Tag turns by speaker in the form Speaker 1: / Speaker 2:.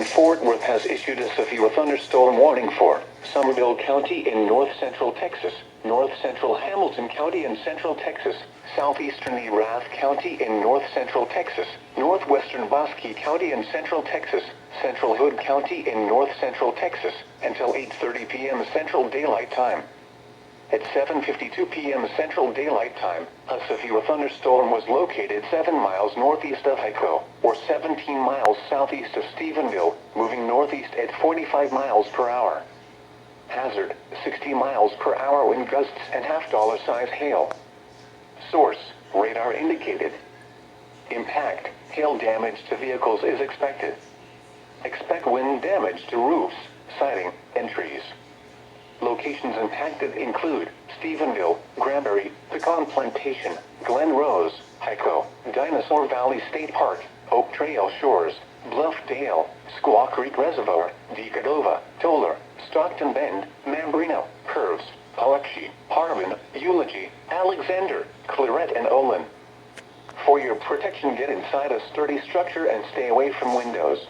Speaker 1: and Fort Worth has issued a severe thunderstorm warning for Somervell County in north-central Texas, north-central Hamilton County in central Texas, southeastern Erath County in north-central Texas, northwestern Bosque County in central Texas, central Hood County in north-central Texas, until 8:30 p.m. Central Daylight Time. At 7:52 p.m. Central Daylight Time, a severe thunderstorm was located 7 miles northeast of Hico, or 17 miles southeast of Stephenville, moving northeast at 45 miles per hour. Hazard, 60 miles per hour wind gusts and $half-size hail. Source, radar indicated. Impact, hail damage to vehicles is expected. Expect wind damage to roofs, siding, and trees. Locations impacted include Stephenville, Granbury, Pecan Plantation, Glen Rose, Hico, Dinosaur Valley State Park, Oak Trail Shores, Bluff Dale, Squaw Creek Reservoir, Decadova, Toller, Stockton Bend, Mambrino, Curves, Paluxy, Harmon, Eulogy, Alexander, Claret, and Olin. For your protection, get inside a sturdy structure and stay away from windows.